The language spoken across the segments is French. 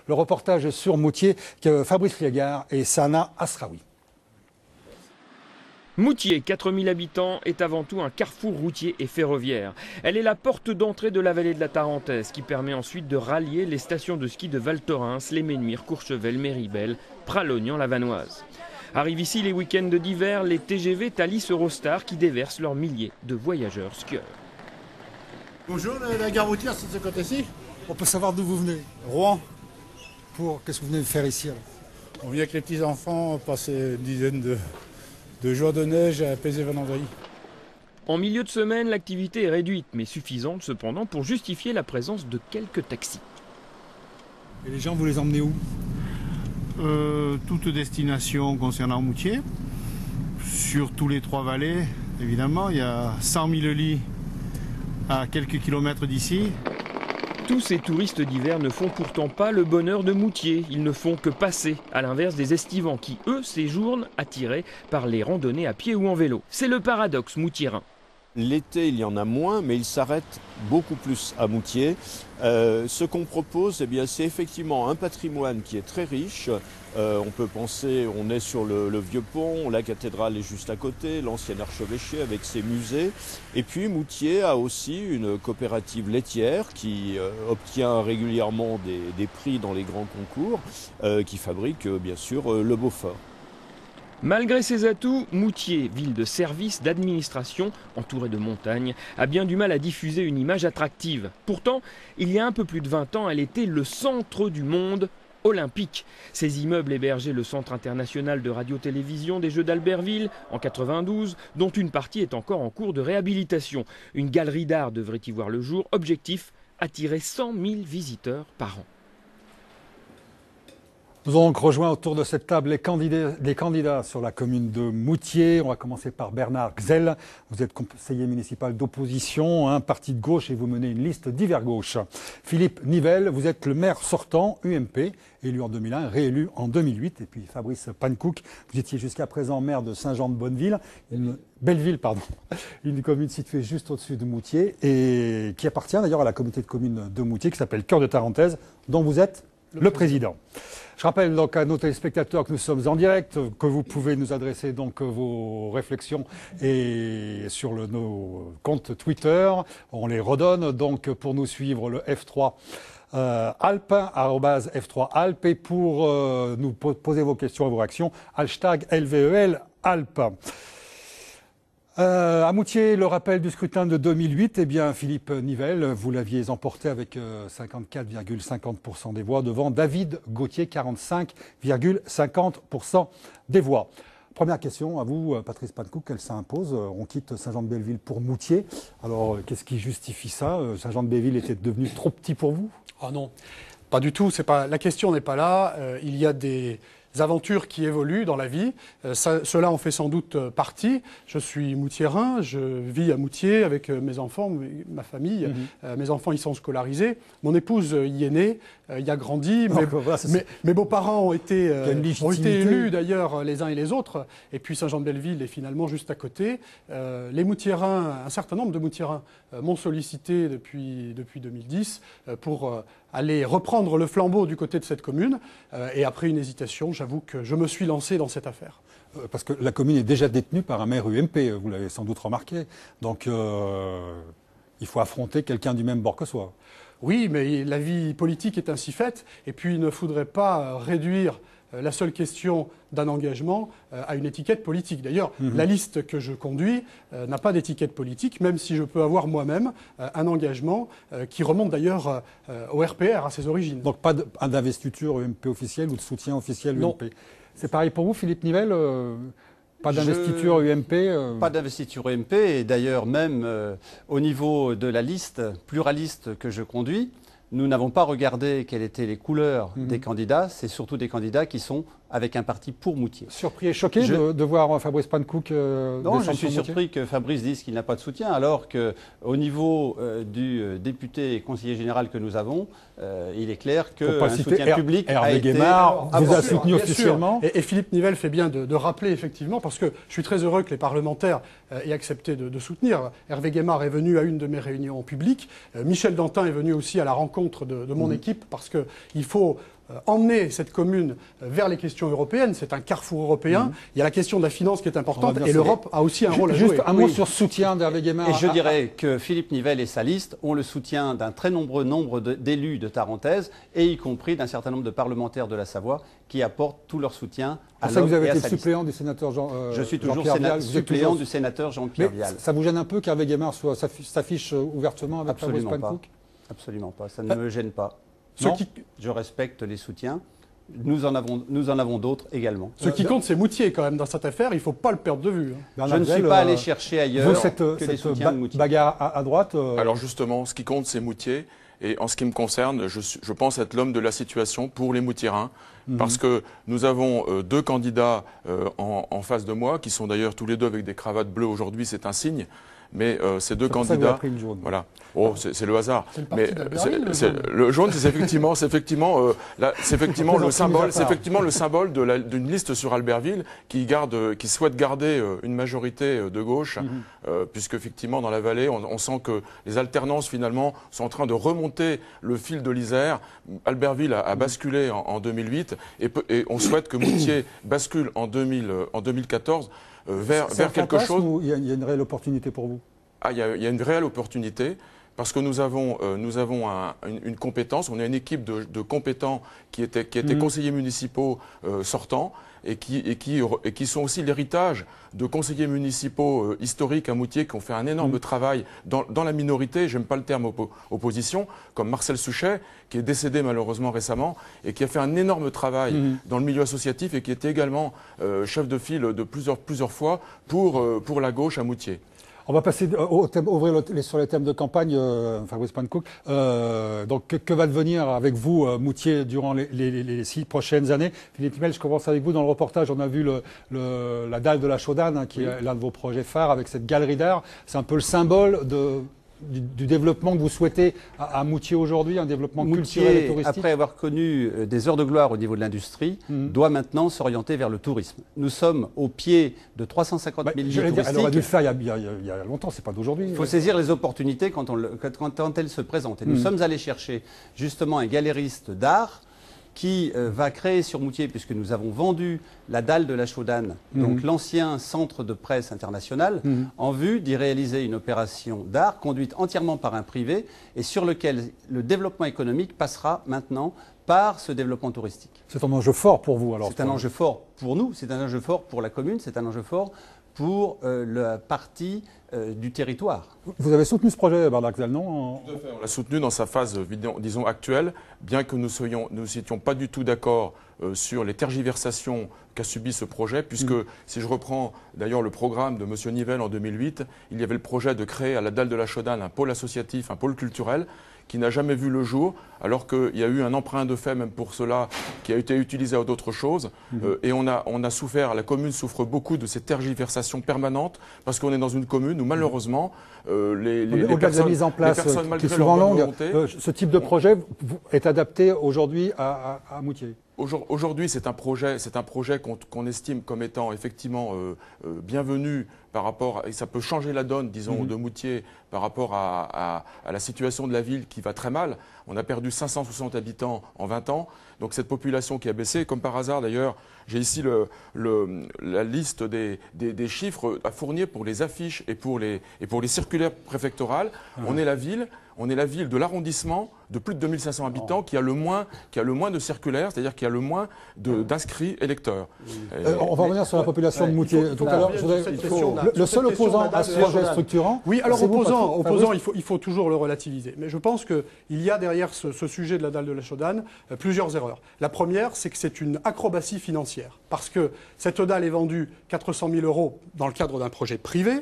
Le reportage sur Moutier, Fabrice Liegard et Sana Asraoui. Moutier, 4000 habitants, est avant tout un carrefour routier et ferroviaire. Elle est la porte d'entrée de la vallée de la Tarentaise qui permet ensuite de rallier les stations de ski de Val Thorens, Les Ménuires, Courchevel, Méribel, Pralognan-la-Vanoise. Arrivent ici les week-ends d'hiver, les TGV Thalys Eurostar qui déversent leurs milliers de voyageurs skieurs. Bonjour, la gare routière c'est de ce côté-ci. On peut savoir d'où vous venez? Rouen. Qu'est-ce que vous venez de faire ici alors? On vient avec les petits-enfants passer une dizaine de jours de neige à Pézé-Venandry. En milieu de semaine, l'activité est réduite, mais suffisante cependant pour justifier la présence de quelques taxis. Et les gens, vous les emmenez où? Toute destination concernant Moutier, sur tous les trois vallées, évidemment. Il y a 100 000 lits à quelques kilomètres d'ici. Tous ces touristes d'hiver ne font pourtant pas le bonheur de Moutier. Ils ne font que passer, à l'inverse des estivants qui, eux, séjournent attirés par les randonnées à pied ou en vélo. C'est le paradoxe moutiérin. L'été, il y en a moins, mais il s'arrête beaucoup plus à Moutier. Ce qu'on propose, c'est effectivement un patrimoine qui est très riche. On peut penser, on est sur le vieux pont, la cathédrale est juste à côté, l'ancien archevêché avec ses musées. Et puis Moutier a aussi une coopérative laitière qui obtient régulièrement des prix dans les grands concours, qui fabrique bien sûr le Beaufort. Malgré ses atouts, Moutier, ville de service, d'administration, entourée de montagnes, a bien du mal à diffuser une image attractive. Pourtant, il y a un peu plus de 20 ans, elle était le centre du monde olympique. Ces immeubles hébergeaient le Centre international de radio-télévision des Jeux d'Albertville en 92, dont une partie est encore en cours de réhabilitation. Une galerie d'art devrait y voir le jour. Objectif, attirer 100 000 visiteurs par an. Nous avons donc rejoint autour de cette table les candidats sur la commune de Moutier. On va commencer par Bernard Gzell. Vous êtes conseiller municipal d'opposition, un parti de gauche et vous menez une liste d'hiver gauche. Philippe Nivelle, vous êtes le maire sortant, UMP, élu en 2001, réélu en 2008. Et puis Fabrice Pankouk, vous étiez jusqu'à présent maire de Saint-Jean-de-Bonneville, Belleville, une commune située juste au-dessus de Moutier et qui appartient d'ailleurs à la communauté de communes de Moutier qui s'appelle Cœur de Tarentaise, dont vous êtes le président. Je rappelle donc à nos téléspectateurs que nous sommes en direct, que vous pouvez nous adresser donc vos réflexions et sur nos comptes Twitter. On les redonne donc pour nous suivre le F3 Alpes, @F3 Alpes, et pour nous poser vos questions et vos réactions, hashtag LVEL Alpes. À Moutier, le rappel du scrutin de 2008, Philippe Nivelle, vous l'aviez emporté avec 54,50% des voix devant David Gauthier, 45,50% des voix. Première question à vous, Patrice Pankouk, elle s'impose. On quitte Saint-Jean-de-Belleville pour Moutier. Alors, qu'est-ce qui justifie ça? Saint-Jean-de-Belleville était devenu trop petit pour vous? Ah non, pas du tout. La question n'est pas là. Il y a des aventures qui évoluent dans la vie. Cela en fait sans doute partie. Je suis moutiérin, je vis à Moutier avec mes enfants, ma famille. Mes enfants y sont scolarisés. Mon épouse y est née, y a grandi. Mes beaux-parents ont été élus d'ailleurs les uns et les autres. Et puis Saint-Jean-de-Belleville est finalement juste à côté. Les moutiérins, un certain nombre de moutiérins m'ont sollicité depuis 2010 pour aller reprendre le flambeau du côté de cette commune. Et après une hésitation, j'avoue que je me suis lancé dans cette affaire. Parce que la commune est déjà détenue par un maire UMP, vous l'avez sans doute remarqué. Donc il faut affronter quelqu'un du même bord que soi. Oui, mais la vie politique est ainsi faite. Et puis il ne faudrait pas réduire la seule question d'un engagement à une étiquette politique. D'ailleurs, la liste que je conduis n'a pas d'étiquette politique, même si je peux avoir moi-même un engagement qui remonte d'ailleurs au RPR, à ses origines. Donc pas d'investiture UMP officielle ou de soutien officiel UMP? Non. C'est pareil pour vous, Philippe Nivelle? Pas d'investiture UMP Pas d'investiture UMP, et d'ailleurs même au niveau de la liste pluraliste que je conduis, nous n'avons pas regardé quelles étaient les couleurs des candidats. C'est surtout des candidats qui sont avec un parti pour Moutier. Surpris et choqué de voir Fabrice Pankouk Non, je suis surpris que Fabrice dise qu'il n'a pas de soutien, alors qu'au niveau du député et conseiller général que nous avons, il est clair qu'un soutien public Hervé Guémard vous a soutenu officiellement. Et Philippe Nivelle fait bien de rappeler effectivement, parce que je suis très heureux que les parlementaires aient accepté de soutenir. Hervé Guémard est venu à une de mes réunions publiques. Michel Dantin est venu aussi à la rencontre de mon équipe, parce qu'il faut emmener cette commune vers les questions européennes. C'est un carrefour européen. Il y a la question de la finance qui est importante et l'Europe a aussi un rôle à jouer. Juste un mot sur soutien d'Hervé Guémard. Et je dirais que Philippe Nivelle et sa liste ont le soutien d'un très nombreux nombre d'élus de Tarentaise et y compris d'un certain nombre de parlementaires de la Savoie qui apportent tout leur soutien à l'homme vous avez et à été sa liste. suppléant du sénateur Je suis toujours Jean-Pierre Vial. suppléant du sénateur Jean-Pierre Mais Vial. ça vous gêne un peu qu'Hervé Guémard s'affiche ouvertement avec Fabrice Absolument pas. Pankouk? Absolument pas. Ça ne me gêne pas. Non. Je respecte les soutiens. Nous en avons d'autres également. Ce qui compte, c'est Moutier quand même dans cette affaire. Il ne faut pas le perdre de vue. Je ne suis pas allé chercher ailleurs que les soutiens de Moutier. Bagarre à droite. Alors justement, ce qui compte, c'est Moutier. Et en ce qui me concerne, je pense être l'homme de la situation pour les Moutiérains. Parce que nous avons deux candidats en face de moi, qui sont d'ailleurs tous les deux avec des cravates bleues aujourd'hui, c'est un signe. Mais ces deux candidats, voilà. Oh, c'est le hasard. Mais le jaune, c'est effectivement le symbole d'une liste sur Albertville qui souhaite garder une majorité de gauche, puisque effectivement dans la vallée, on sent que les alternances finalement sont en train de remonter le fil de l'Isère. Albertville a basculé en 2008 et on souhaite que Moutier bascule en 2014. Vers quelque chose. Il y a une réelle opportunité pour vous? Il y a une réelle opportunité parce que nous avons une compétence, on a une équipe de compétents qui étaient conseillers municipaux sortants et qui sont aussi l'héritage de conseillers municipaux historiques à Moutier qui ont fait un énorme travail dans la minorité, j'aime pas le terme opposition, comme Marcel Souchet, qui est décédé malheureusement récemment et qui a fait un énorme travail dans le milieu associatif et qui était également chef de file de plusieurs fois pour la gauche à Moutier. On va passer sur les thèmes de campagne, Fabrice Pankouk. Donc, que va devenir avec vous, Moutier, durant les 6 prochaines années? Philippe Nivelle, je commence avec vous. Dans le reportage, on a vu la dalle de la Chaudane, hein, qui est l'un de vos projets phares, avec cette galerie d'art. C'est un peu le symbole du développement que vous souhaitez à Moutier aujourd'hui, un développement culturel et touristique. Après avoir connu des heures de gloire au niveau de l'industrie, doit maintenant s'orienter vers le tourisme. Nous sommes au pied de 350 000 lits touristiques. Elle aurait dû le faire il y a longtemps, c'est pas d'aujourd'hui. Il faut saisir les opportunités quand elles se présentent. Et nous sommes allés chercher justement un galériste d'art qui va créer sur Moutier, puisque nous avons vendu la dalle de la Chaudane, donc l'ancien centre de presse international, en vue d'y réaliser une opération d'art conduite entièrement par un privé et sur lequel le développement économique passera maintenant par ce développement touristique. C'est un enjeu fort pour vous alors? C'est un enjeu fort pour nous, c'est un enjeu fort pour la commune, c'est un enjeu fort pour la partie du territoire. Vous avez soutenu ce projet, Bernard Gzell, non? Tout à fait. On l'a soutenu dans sa phase, disons, actuelle, bien que nous n'étions pas du tout d'accord sur les tergiversations qu'a subi ce projet, puisque si je reprends d'ailleurs le programme de M. Nivelle en 2008, il y avait le projet de créer à la dalle de la Chaudane un pôle associatif, un pôle culturel, qui n'a jamais vu le jour, alors qu'il y a eu un emprunt de fait même pour cela, qui a été utilisé à d'autres choses. Et on a souffert, la commune souffre beaucoup de ces tergiversations permanentes, parce qu'on est dans une commune où malheureusement, les personnes, de la mise en place, les personnes malgré qui est souvent leur bonne longue, volonté, ce type de projet est adapté aujourd'hui à Moutier? Aujourd'hui, c'est un projet qu'on estime comme étant effectivement bienvenu par rapport, et ça peut changer la donne, disons, de Moutier par rapport à la situation de la ville qui va très mal. On a perdu 560 habitants en 20 ans, donc cette population qui a baissé, comme par hasard d'ailleurs, j'ai ici la liste des chiffres à fournir pour les affiches et pour les circulaires préfectorales. On est la ville de l'arrondissement de plus de 2500 habitants qui a le moins de circulaires, c'est-à-dire qui a le moins d'inscrits électeurs. On va revenir sur la population de Moutier. Tout à l'heure, le seul opposant à ce projet structurant. Oui, alors opposant, il faut toujours le relativiser. Mais je pense qu'il y a derrière ce sujet de la dalle de la Chaudane plusieurs erreurs. La première, c'est que c'est une acrobatie financière. Parce que cette dalle est vendue 400 000 € dans le cadre d'un projet privé,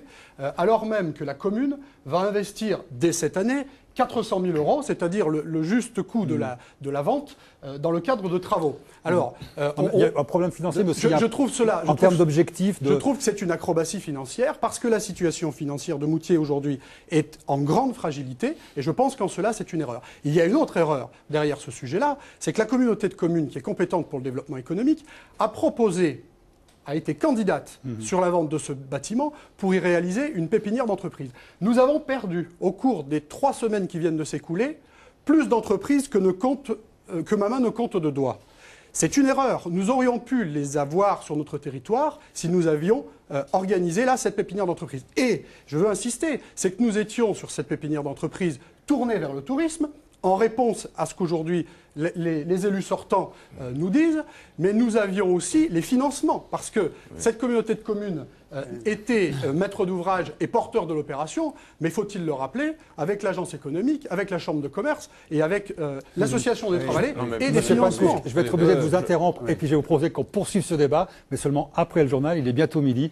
alors même que la commune va investir dès cette année 400 000 €, c'est-à-dire le juste coût de la vente dans le cadre de travaux. Alors, il y a un problème financier, mais je trouve cela, en termes d'objectifs. Je trouve que c'est une acrobatie financière parce que la situation financière de Moutier aujourd'hui est en grande fragilité et je pense qu'en cela, c'est une erreur. Il y a une autre erreur derrière ce sujet-là, c'est que la communauté de communes qui est compétente pour le développement économique a été candidate sur la vente de ce bâtiment pour y réaliser une pépinière d'entreprise. Nous avons perdu, au cours des 3 semaines qui viennent de s'écouler, plus d'entreprises que ne compte que ma main ne compte de doigts. C'est une erreur. Nous aurions pu les avoir sur notre territoire si nous avions organisé là cette pépinière d'entreprise. Et je veux insister, c'est que nous étions sur cette pépinière d'entreprise tournée vers le tourisme, en réponse à ce qu'aujourd'hui les élus sortants nous disent, mais nous avions aussi les financements, parce que cette communauté de communes était maître d'ouvrage et porteur de l'opération, mais faut-il le rappeler, avec l'agence économique, avec la chambre de commerce et avec l'association des Trois-Vallées et des financements. Je vais être obligé de vous interrompre et puis je vais vous proposer qu'on poursuive ce débat, mais seulement après le journal, il est bientôt midi.